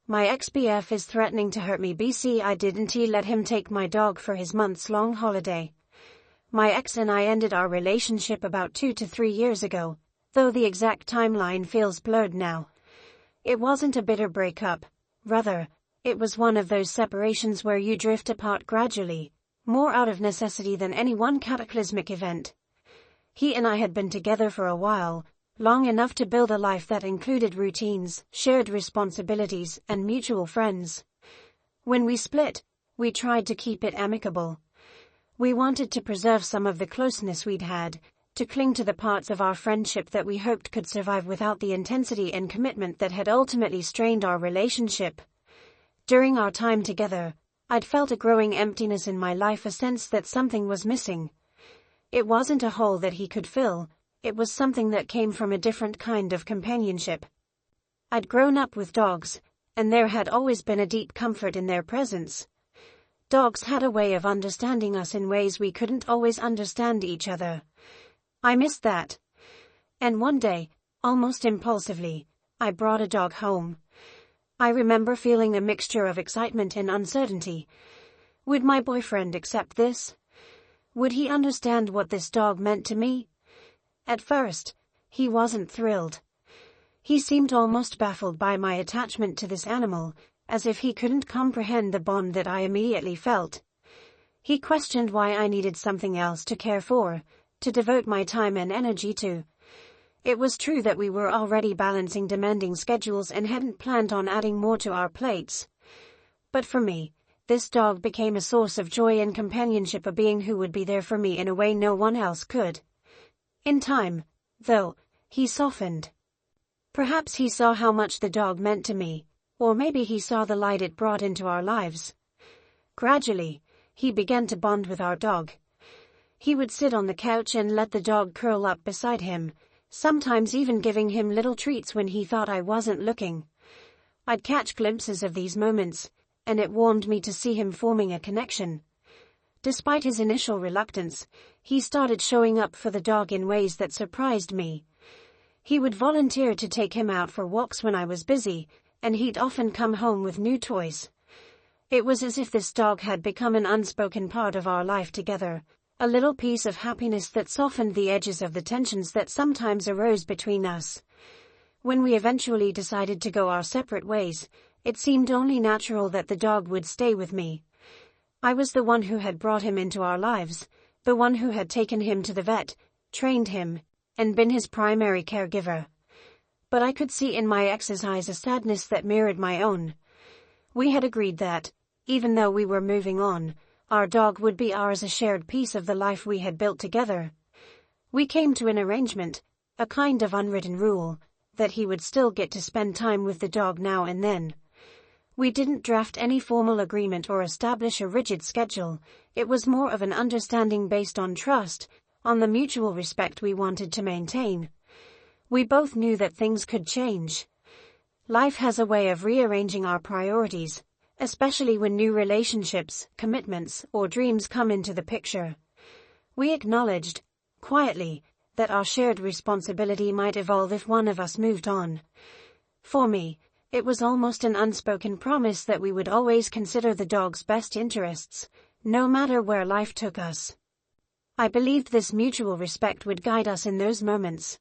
My ex-BF is threatening to hurt me. BC I didn't let him take my dog for his months-long holiday. My ex and I ended our relationship about 2 to 3 years ago, though the exact timeline feels blurred now. It wasn't a bitter breakup. Rather, it was one of those separations where you drift apart gradually, more out of necessity than any one cataclysmic event. He and I had been together for a while, long enough to build a life that included routines, shared responsibilities, and mutual friends. When we split, we tried to keep it amicable. We wanted to preserve some of the closeness we'd had, to cling to the parts of our friendship that we hoped could survive without the intensity and commitment that had ultimately strained our relationship. During our time together, I'd felt a growing emptiness in my life, a sense that something was missing. It wasn't a hole that he could fill, it was something that came from a different kind of companionship. I'd grown up with dogs, and there had always been a deep comfort in their presence. Dogs had a way of understanding us in ways we couldn't always understand each other. I missed that. And one day, almost impulsively, I brought a dog home. I remember feeling a mixture of excitement and uncertainty. Would my boyfriend accept this? Would he understand what this dog meant to me? At first, he wasn't thrilled. He seemed almost baffled by my attachment to this animal, as if he couldn't comprehend the bond that I immediately felt. He questioned why I needed something else to care for, to devote my time and energy to. It was true that we were already balancing demanding schedules and hadn't planned on adding more to our plates. But for me, this dog became a source of joy and companionship, a being who would be there for me in a way no one else could. In time, though, he softened. Perhaps he saw how much the dog meant to me, or maybe he saw the light it brought into our lives. Gradually, he began to bond with our dog. He would sit on the couch and let the dog curl up beside him, sometimes even giving him little treats when he thought I wasn't looking. I'd catch glimpses of these moments, and it warmed me to see him forming a connection. Despite his initial reluctance, he started showing up for the dog in ways that surprised me. He would volunteer to take him out for walks when I was busy, and he'd often come home with new toys. It was as if this dog had become an unspoken part of our life together, a little piece of happiness that softened the edges of the tensions that sometimes arose between us. When we eventually decided to go our separate ways, it seemed only natural that the dog would stay with me. I was the one who had brought him into our lives, the one who had taken him to the vet, trained him, and been his primary caregiver. But I could see in my ex's eyes a sadness that mirrored my own. We had agreed that, even though we were moving on, our dog would be ours, a shared piece of the life we had built together. We came to an arrangement, a kind of unwritten rule, that he would still get to spend time with the dog now and then. We didn't draft any formal agreement or establish a rigid schedule. It was more of an understanding based on trust, on the mutual respect we wanted to maintain. We both knew that things could change. Life has a way of rearranging our priorities, especially when new relationships, commitments, or dreams come into the picture. We acknowledged, quietly, that our shared responsibility might evolve if one of us moved on. For me, it was almost an unspoken promise that we would always consider the dog's best interests, no matter where life took us. I believed this mutual respect would guide us in those moments.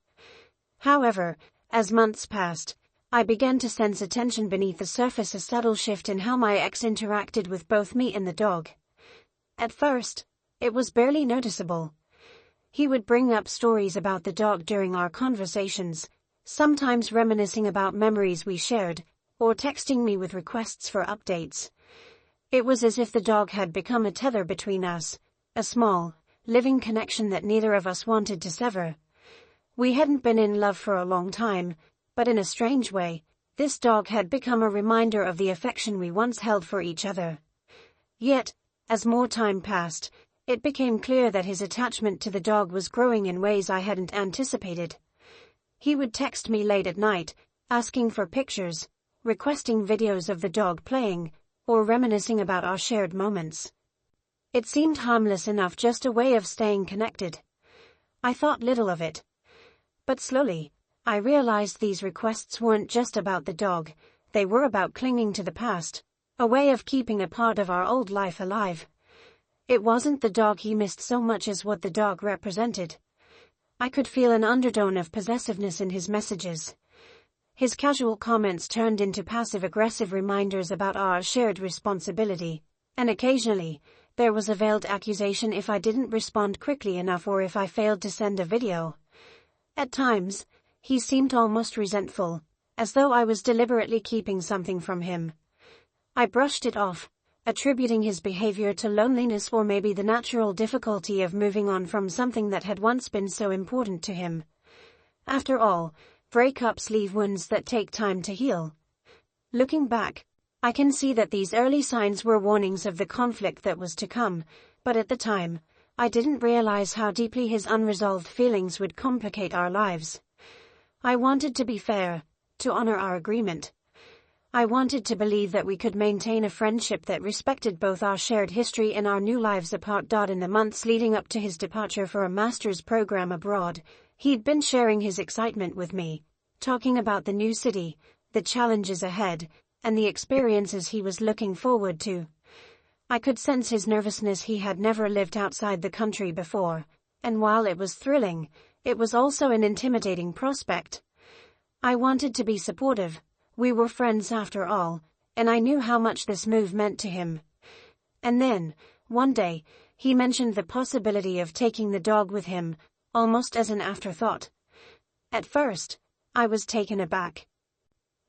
However, as months passed, I began to sense a tension beneath the surface, a subtle shift in how my ex interacted with both me and the dog. At first, it was barely noticeable. He would bring up stories about the dog during our conversations, sometimes reminiscing about memories we shared, or texting me with requests for updates. It was as if the dog had become a tether between us, a small, living connection that neither of us wanted to sever. We hadn't been in love for a long time, but in a strange way, this dog had become a reminder of the affection we once held for each other. Yet, as more time passed, it became clear that his attachment to the dog was growing in ways I hadn't anticipated. He would text me late at night, asking for pictures, requesting videos of the dog playing, or reminiscing about our shared moments. It seemed harmless enough, just a way of staying connected. I thought little of it. But slowly, I realized these requests weren't just about the dog, they were about clinging to the past, a way of keeping a part of our old life alive. It wasn't the dog he missed so much as what the dog represented. I could feel an undertone of possessiveness in his messages. His casual comments turned into passive-aggressive reminders about our shared responsibility, and occasionally, there was a veiled accusation if I didn't respond quickly enough or if I failed to send a video. At times, he seemed almost resentful, as though I was deliberately keeping something from him. I brushed it off, attributing his behavior to loneliness or maybe the natural difficulty of moving on from something that had once been so important to him. After all, breakups leave wounds that take time to heal. Looking back, I can see that these early signs were warnings of the conflict that was to come, but at the time, I didn't realize how deeply his unresolved feelings would complicate our lives. I wanted to be fair, to honor our agreement. I wanted to believe that we could maintain a friendship that respected both our shared history and our new lives apart. In the months leading up to his departure for a master's program abroad, he'd been sharing his excitement with me, talking about the new city, the challenges ahead, and the experiences he was looking forward to. I could sense his nervousness. He had never lived outside the country before, and while it was thrilling, it was also an intimidating prospect. I wanted to be supportive. We were friends after all, and I knew how much this move meant to him. And then, one day, he mentioned the possibility of taking the dog with him, almost as an afterthought. At first, I was taken aback.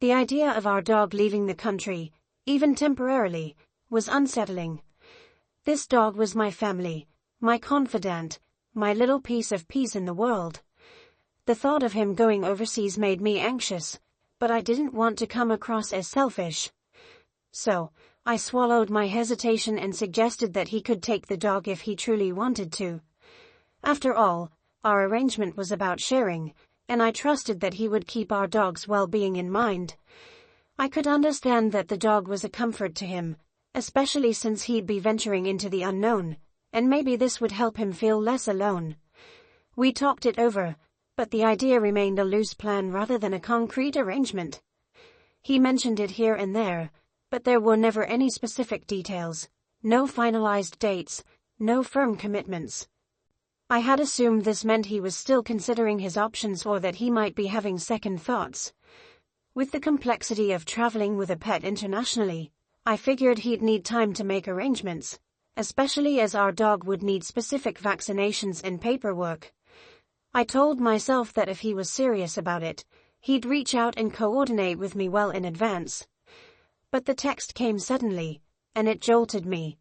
The idea of our dog leaving the country, even temporarily, was unsettling. This dog was my family, my confidant, my little piece of peace in the world. The thought of him going overseas made me anxious, but I didn't want to come across as selfish. So, I swallowed my hesitation and suggested that he could take the dog if he truly wanted to. After all, our arrangement was about sharing, and I trusted that he would keep our dog's well-being in mind. I could understand that the dog was a comfort to him, especially since he'd be venturing into the unknown, and maybe this would help him feel less alone. We talked it over, but the idea remained a loose plan rather than a concrete arrangement. He mentioned it here and there, but there were never any specific details, no finalized dates, no firm commitments. I had assumed this meant he was still considering his options or that he might be having second thoughts. With the complexity of traveling with a pet internationally, I figured he'd need time to make arrangements, especially as our dog would need specific vaccinations and paperwork. I told myself that if he was serious about it, he'd reach out and coordinate with me well in advance. But the text came suddenly, and it jolted me.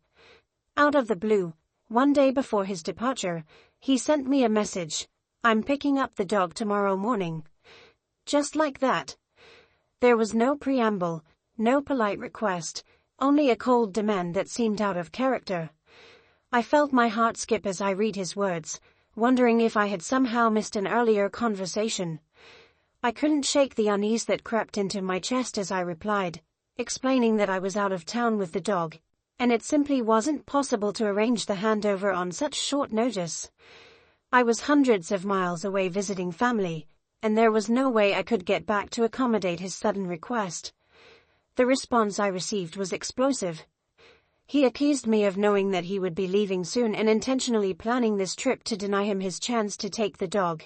Out of the blue, one day before his departure, he sent me a message: "I'm picking up the dog tomorrow morning." Just like that. There was no preamble, no polite request, only a cold demand that seemed out of character. I felt my heart skip as I read his words, wondering if I had somehow missed an earlier conversation. I couldn't shake the unease that crept into my chest as I replied, explaining that I was out of town with the dog, and it simply wasn't possible to arrange the handover on such short notice. I was hundreds of miles away visiting family, and there was no way I could get back to accommodate his sudden request. The response I received was explosive. He accused me of knowing that he would be leaving soon and intentionally planning this trip to deny him his chance to take the dog.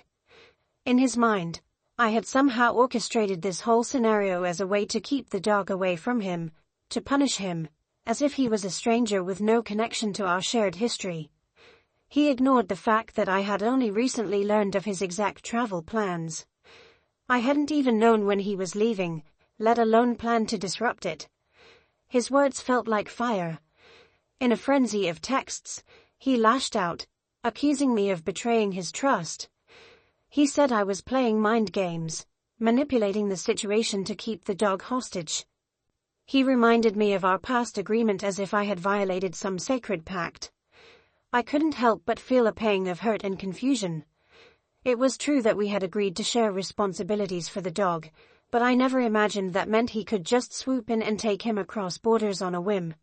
In his mind, I had somehow orchestrated this whole scenario as a way to keep the dog away from him, to punish him, as if he was a stranger with no connection to our shared history. He ignored the fact that I had only recently learned of his exact travel plans. I hadn't even known when he was leaving, let alone planned to disrupt it. His words felt like fire. In a frenzy of texts, he lashed out, accusing me of betraying his trust. He said I was playing mind games, manipulating the situation to keep the dog hostage. He reminded me of our past agreement as if I had violated some sacred pact. I couldn't help but feel a pang of hurt and confusion. It was true that we had agreed to share responsibilities for the dog, but I never imagined that meant he could just swoop in and take him across borders on a whim.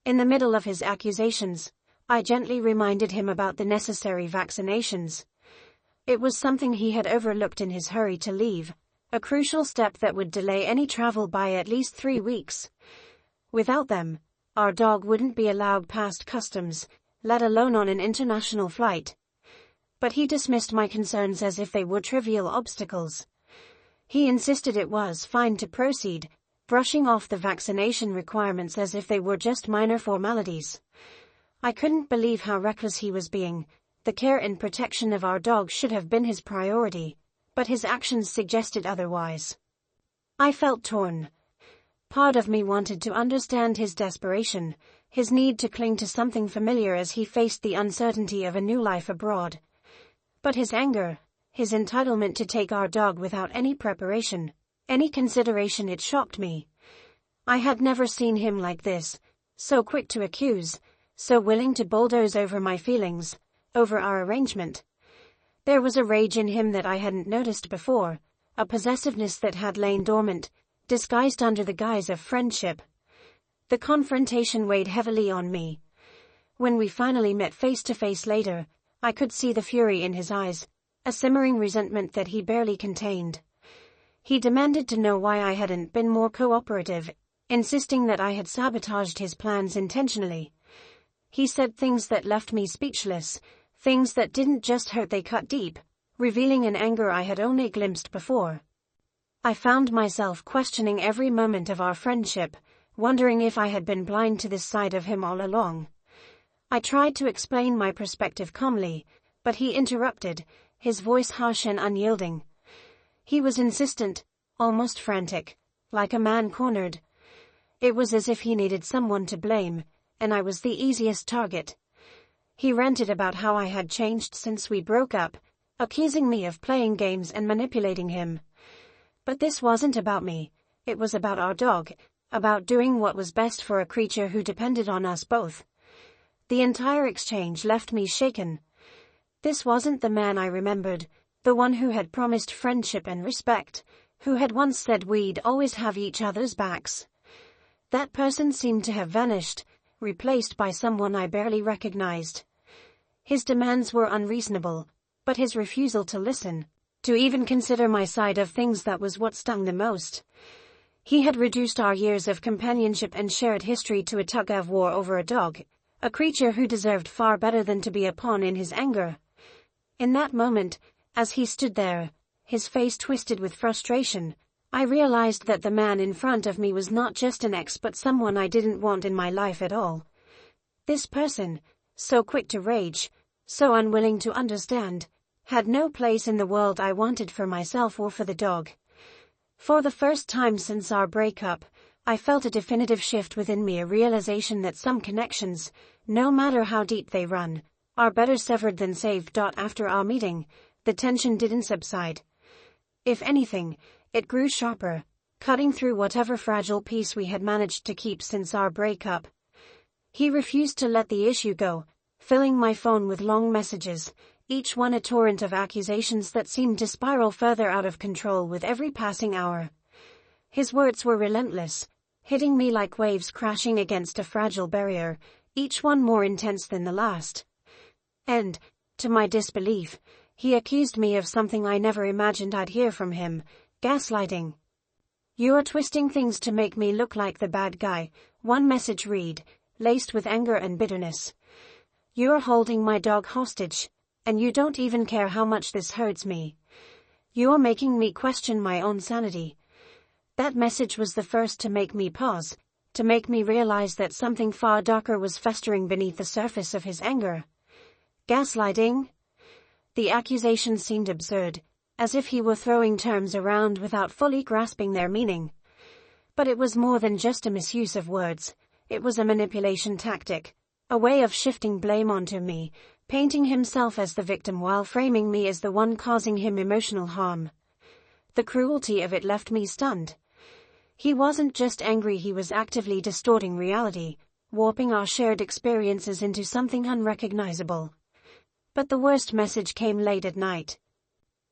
In the middle of his accusations, I gently reminded him about the necessary vaccinations. It was something he had overlooked in his hurry to leave, a crucial step that would delay any travel by at least 3 weeks. Without them, our dog wouldn't be allowed past customs, let alone on an international flight. But he dismissed my concerns as if they were trivial obstacles. He insisted it was fine to proceed, brushing off the vaccination requirements as if they were just minor formalities. I couldn't believe how reckless he was being. The care and protection of our dog should have been his priority, but his actions suggested otherwise. I felt torn. Part of me wanted to understand his desperation, his need to cling to something familiar as he faced the uncertainty of a new life abroad. But his anger, his entitlement to take our dog without any preparation, any consideration, it shocked me. I had never seen him like this, so quick to accuse, so willing to bulldoze over my feelings, over our arrangement. There was a rage in him that I hadn't noticed before, a possessiveness that had lain dormant, disguised under the guise of friendship. The confrontation weighed heavily on me. When we finally met face to face later, I could see the fury in his eyes, a simmering resentment that he barely contained. He demanded to know why I hadn't been more cooperative, insisting that I had sabotaged his plans intentionally. He said things that left me speechless, things that didn't just hurt, they cut deep, revealing an anger I had only glimpsed before. I found myself questioning every moment of our friendship, wondering if I had been blind to this side of him all along. I tried to explain my perspective calmly, but he interrupted, his voice harsh and unyielding. He was insistent, almost frantic, like a man cornered. It was as if he needed someone to blame, and I was the easiest target. He ranted about how I had changed since we broke up, accusing me of playing games and manipulating him. But this wasn't about me, it was about our dog, about doing what was best for a creature who depended on us both. The entire exchange left me shaken. This wasn't the man I remembered, the one who had promised friendship and respect, who had once said we'd always have each other's backs. That person seemed to have vanished, replaced by someone I barely recognized. His demands were unreasonable, but his refusal to listen, to even consider my side of things, that was what stung the most. He had reduced our years of companionship and shared history to a tug-of-war over a dog, a creature who deserved far better than to be a pawn in his anger. In that moment, as he stood there, his face twisted with frustration, I realized that the man in front of me was not just an ex but someone I didn't want in my life at all. This person, so quick to rage, so unwilling to understand, had no place in the world I wanted for myself or for the dog. For the first time since our breakup, I felt a definitive shift within me, a realization that some connections, no matter how deep they run, are better severed than saved. After our meeting, the tension didn't subside. If anything, it grew sharper, cutting through whatever fragile peace we had managed to keep since our breakup. He refused to let the issue go, filling my phone with long messages, each one a torrent of accusations that seemed to spiral further out of control with every passing hour. His words were relentless, hitting me like waves crashing against a fragile barrier, each one more intense than the last. And, to my disbelief, he accused me of something I never imagined I'd hear from him: gaslighting. "You're twisting things to make me look like the bad guy," one message read, laced with anger and bitterness. "You're holding my dog hostage, and you don't even care how much this hurts me. You're making me question my own sanity." That message was the first to make me pause, to make me realize that something far darker was festering beneath the surface of his anger. Gaslighting? The accusation seemed absurd, as if he were throwing terms around without fully grasping their meaning. But it was more than just a misuse of words, it was a manipulation tactic, a way of shifting blame onto me, painting himself as the victim while framing me as the one causing him emotional harm. The cruelty of it left me stunned. He wasn't just angry, he was actively distorting reality, warping our shared experiences into something unrecognizable. But the worst message came late at night.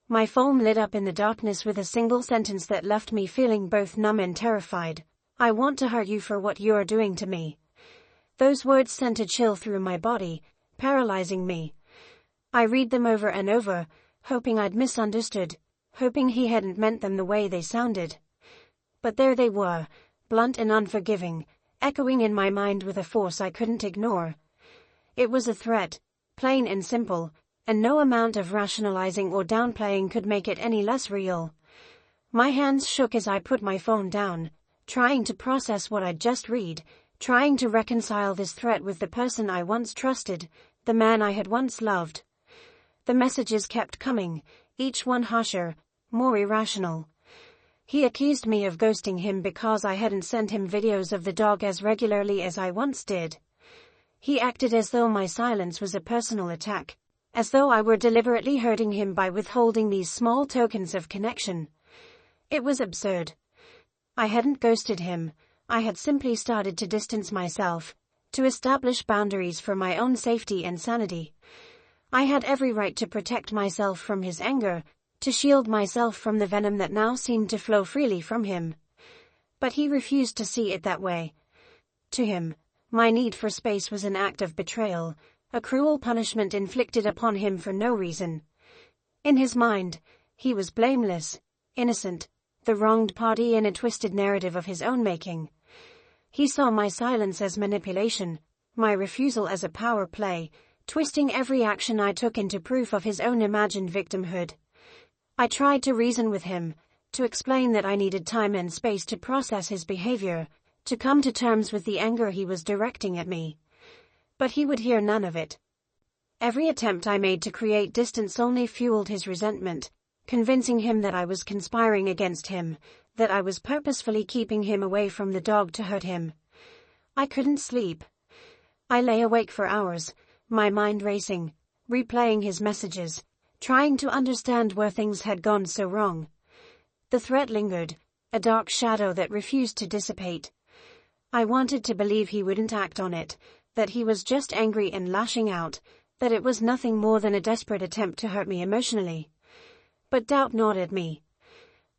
My phone lit up in the darkness with a single sentence that left me feeling both numb and terrified. "I want to hurt you for what you're doing to me." Those words sent a chill through my body, paralyzing me. I read them over and over, hoping I'd misunderstood, hoping he hadn't meant them the way they sounded. But there they were, blunt and unforgiving, echoing in my mind with a force I couldn't ignore. It was a threat, plain and simple, and no amount of rationalizing or downplaying could make it any less real. My hands shook as I put my phone down, trying to process what I'd just read, trying to reconcile this threat with the person I once trusted, the man I had once loved. The messages kept coming, each one harsher, more irrational. He accused me of ghosting him because I hadn't sent him videos of the dog as regularly as I once did. He acted as though my silence was a personal attack, as though I were deliberately hurting him by withholding these small tokens of connection. It was absurd. I hadn't ghosted him, I had simply started to distance myself, to establish boundaries for my own safety and sanity. I had every right to protect myself from his anger, to shield myself from the venom that now seemed to flow freely from him. But he refused to see it that way. To him, my need for space was an act of betrayal, a cruel punishment inflicted upon him for no reason. In his mind, he was blameless, innocent, the wronged party in a twisted narrative of his own making. He saw my silence as manipulation, my refusal as a power play, twisting every action I took into proof of his own imagined victimhood. I tried to reason with him, to explain that I needed time and space to process his behavior, to come to terms with the anger he was directing at me. But he would hear none of it. Every attempt I made to create distance only fueled his resentment, convincing him that I was conspiring against him, that I was purposefully keeping him away from the dog to hurt him. I couldn't sleep. I lay awake for hours, my mind racing, replaying his messages, trying to understand where things had gone so wrong. The threat lingered, a dark shadow that refused to dissipate. I wanted to believe he wouldn't act on it, that he was just angry and lashing out, that it was nothing more than a desperate attempt to hurt me emotionally. But doubt gnawed at me.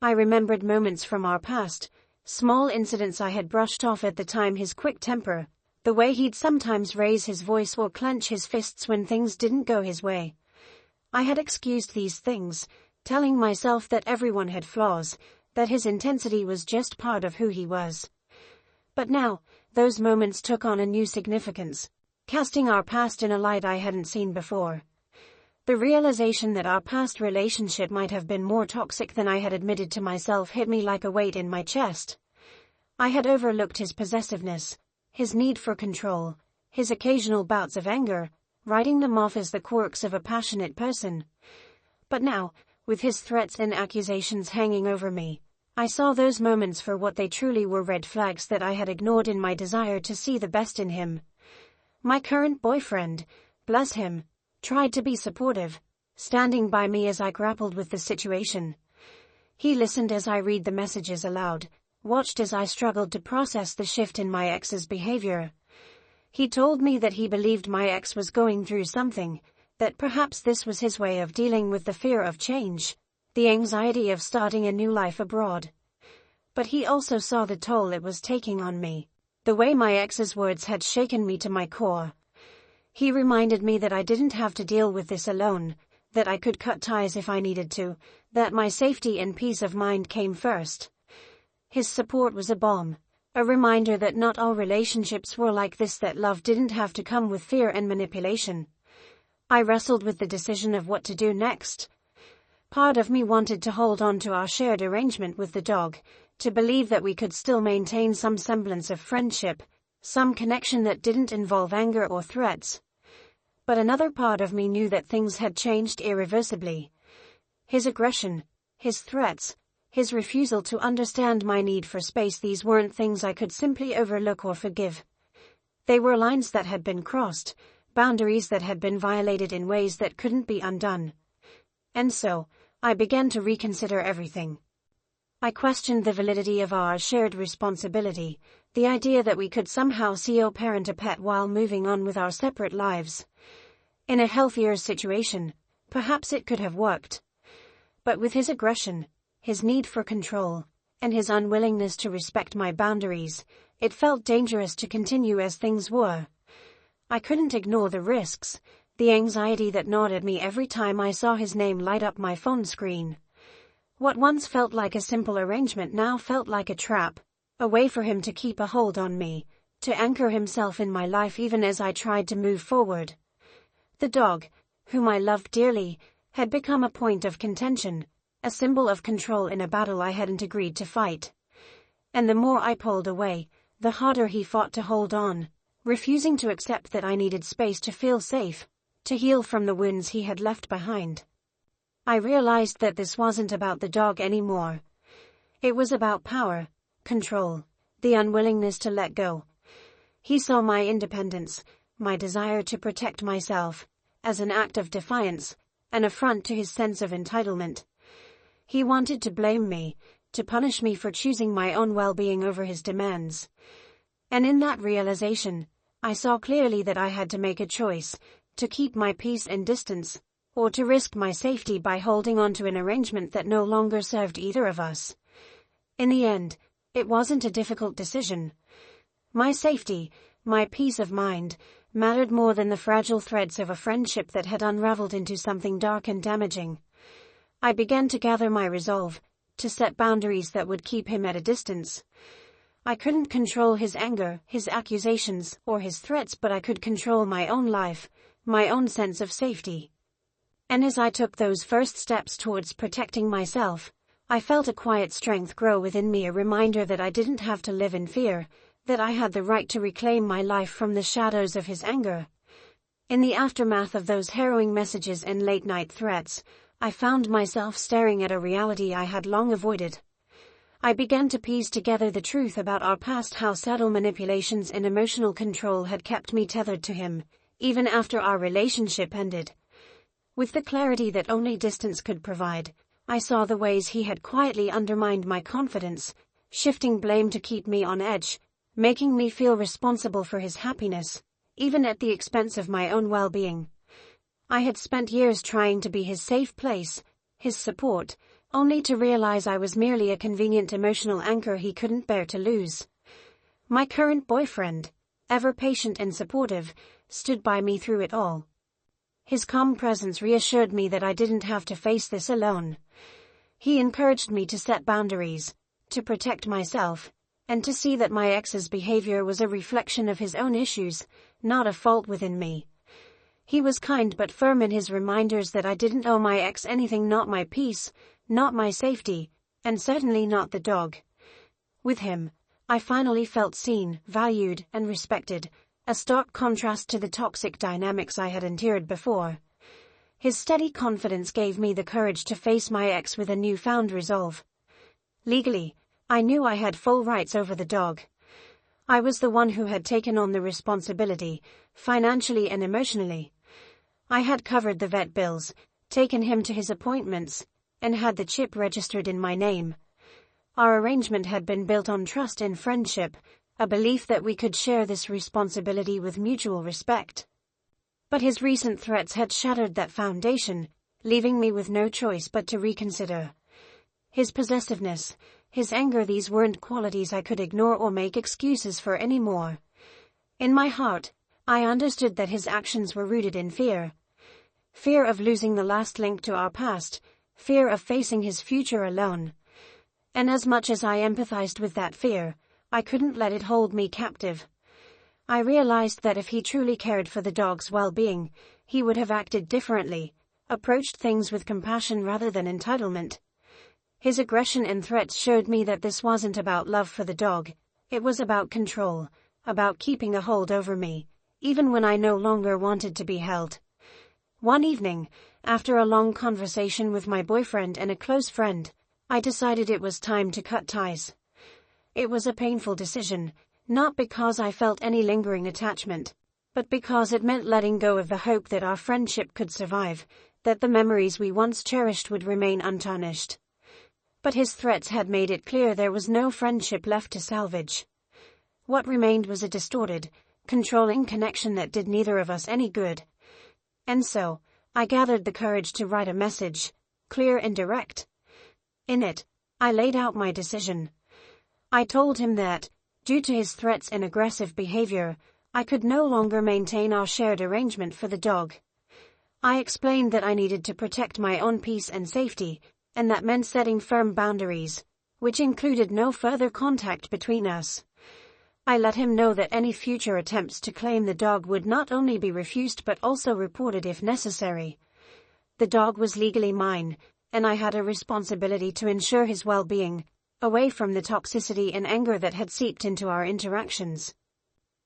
I remembered moments from our past, small incidents I had brushed off at the time, his quick temper, the way he'd sometimes raise his voice or clench his fists when things didn't go his way. I had excused these things, telling myself that everyone had flaws, that his intensity was just part of who he was. But now, those moments took on a new significance, casting our past in a light I hadn't seen before. The realization that our past relationship might have been more toxic than I had admitted to myself hit me like a weight in my chest. I had overlooked his possessiveness, his need for control, his occasional bouts of anger, writing them off as the quirks of a passionate person. But now, with his threats and accusations hanging over me, I saw those moments for what they truly were, red flags that I had ignored in my desire to see the best in him. My current boyfriend, bless him, tried to be supportive, standing by me as I grappled with the situation. He listened as I read the messages aloud, watched as I struggled to process the shift in my ex's behavior. He told me that he believed my ex was going through something, that perhaps this was his way of dealing with the fear of change, the anxiety of starting a new life abroad. But he also saw the toll it was taking on me, the way my ex's words had shaken me to my core. He reminded me that I didn't have to deal with this alone, that I could cut ties if I needed to, that my safety and peace of mind came first. His support was a balm, a reminder that not all relationships were like this, that love didn't have to come with fear and manipulation. I wrestled with the decision of what to do next. Part of me wanted to hold on to our shared arrangement with the dog, to believe that we could still maintain some semblance of friendship, some connection that didn't involve anger or threats. But another part of me knew that things had changed irreversibly. His aggression, his threats, his refusal to understand my need for space, these weren't things I could simply overlook or forgive. They were lines that had been crossed, boundaries that had been violated in ways that couldn't be undone. And so, I began to reconsider everything. I questioned the validity of our shared responsibility, the idea that we could somehow parent a pet while moving on with our separate lives. In a healthier situation, perhaps it could have worked. But with his aggression, his need for control, and his unwillingness to respect my boundaries, it felt dangerous to continue as things were. I couldn't ignore the risks, the anxiety that gnawed at me every time I saw his name light up my phone screen. What once felt like a simple arrangement now felt like a trap, a way for him to keep a hold on me, to anchor himself in my life even as I tried to move forward. The dog, whom I loved dearly, had become a point of contention, a symbol of control in a battle I hadn't agreed to fight. And the more I pulled away, the harder he fought to hold on, refusing to accept that I needed space to feel safe, to heal from the wounds he had left behind. I realized that this wasn't about the dog anymore. It was about power, control, the unwillingness to let go. He saw my independence, my desire to protect myself, as an act of defiance, an affront to his sense of entitlement. He wanted to blame me, to punish me for choosing my own well-being over his demands. And in that realization, I saw clearly that I had to make a choice, to keep my peace and distance, or to risk my safety by holding on to an arrangement that no longer served either of us. In the end, it wasn't a difficult decision. My safety, my peace of mind, mattered more than the fragile threads of a friendship that had unraveled into something dark and damaging. I began to gather my resolve, to set boundaries that would keep him at a distance. I couldn't control his anger, his accusations, or his threats, but I could control my own life, my own sense of safety. And as I took those first steps towards protecting myself, I felt a quiet strength grow within me, a reminder that I didn't have to live in fear, that I had the right to reclaim my life from the shadows of his anger. In the aftermath of those harrowing messages and late-night threats, I found myself staring at a reality I had long avoided. I began to piece together the truth about our past, how subtle manipulations and emotional control had kept me tethered to him, even after our relationship ended. With the clarity that only distance could provide, I saw the ways he had quietly undermined my confidence, shifting blame to keep me on edge, making me feel responsible for his happiness, even at the expense of my own well-being. I had spent years trying to be his safe place, his support, only to realize I was merely a convenient emotional anchor he couldn't bear to lose. My current boyfriend, ever patient and supportive, stood by me through it all. His calm presence reassured me that I didn't have to face this alone. He encouraged me to set boundaries, to protect myself, and to see that my ex's behavior was a reflection of his own issues, not a fault within me. He was kind but firm in his reminders that I didn't owe my ex anything, not my peace, not my safety, and certainly not the dog. With him, I finally felt seen, valued, and respected, a stark contrast to the toxic dynamics I had endured before. His steady confidence gave me the courage to face my ex with a newfound resolve. Legally, I knew I had full rights over the dog. I was the one who had taken on the responsibility, financially and emotionally. I had covered the vet bills, taken him to his appointments, and had the chip registered in my name. Our arrangement had been built on trust and friendship, a belief that we could share this responsibility with mutual respect. But his recent threats had shattered that foundation, leaving me with no choice but to reconsider. His possessiveness, his anger, these weren't qualities I could ignore or make excuses for anymore. In my heart, I understood that his actions were rooted in fear. Fear of losing the last link to our past, fear of facing his future alone. And as much as I empathized with that fear, I couldn't let it hold me captive. I realized that if he truly cared for the dog's well-being, he would have acted differently, approached things with compassion rather than entitlement. His aggression and threats showed me that this wasn't about love for the dog, it was about control, about keeping a hold over me, even when I no longer wanted to be held. One evening, after a long conversation with my boyfriend and a close friend, I decided it was time to cut ties. It was a painful decision, not because I felt any lingering attachment, but because it meant letting go of the hope that our friendship could survive, that the memories we once cherished would remain untarnished. But his threats had made it clear there was no friendship left to salvage. What remained was a distorted, controlling connection that did neither of us any good. And so, I gathered the courage to write a message, clear and direct. In it, I laid out my decision. I told him that, due to his threats and aggressive behavior, I could no longer maintain our shared arrangement for the dog. I explained that I needed to protect my own peace and safety, and that meant setting firm boundaries, which included no further contact between us. I let him know that any future attempts to claim the dog would not only be refused but also reported if necessary. The dog was legally mine, and I had a responsibility to ensure his well-being, away from the toxicity and anger that had seeped into our interactions.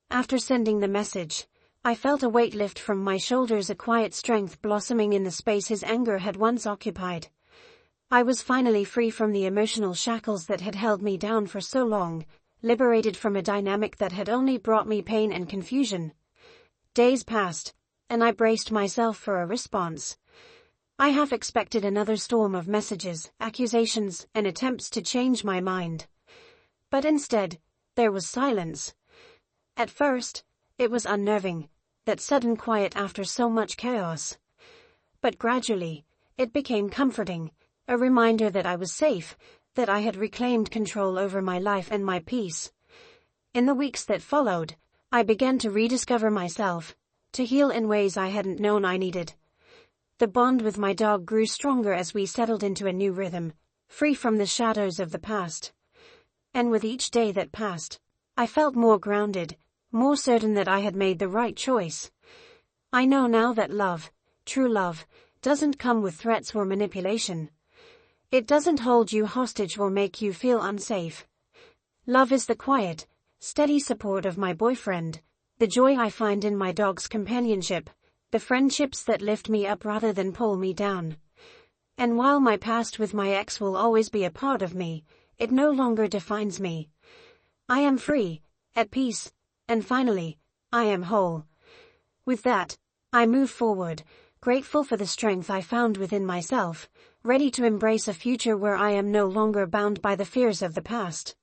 After sending the message, I felt a weight lift from my shoulders, a quiet strength blossoming in the space his anger had once occupied. I was finally free from the emotional shackles that had held me down for so long, liberated from a dynamic that had only brought me pain and confusion. Days passed, and I braced myself for a response. I half expected another storm of messages, accusations, and attempts to change my mind. But instead, there was silence. At first, it was unnerving, that sudden quiet after so much chaos. But gradually, it became comforting, a reminder that I was safe, that I had reclaimed control over my life and my peace. In the weeks that followed, I began to rediscover myself, to heal in ways I hadn't known I needed. The bond with my dog grew stronger as we settled into a new rhythm, free from the shadows of the past. And with each day that passed, I felt more grounded, more certain that I had made the right choice. I know now that love, true love, doesn't come with threats or manipulation. It doesn't hold you hostage or make you feel unsafe. Love is the quiet, steady support of my boyfriend, the joy I find in my dog's companionship, the friendships that lift me up rather than pull me down. And while my past with my ex will always be a part of me, it no longer defines me. I am free, at peace, and finally, I am whole. With that, I move forward, grateful for the strength I found within myself, ready to embrace a future where I am no longer bound by the fears of the past.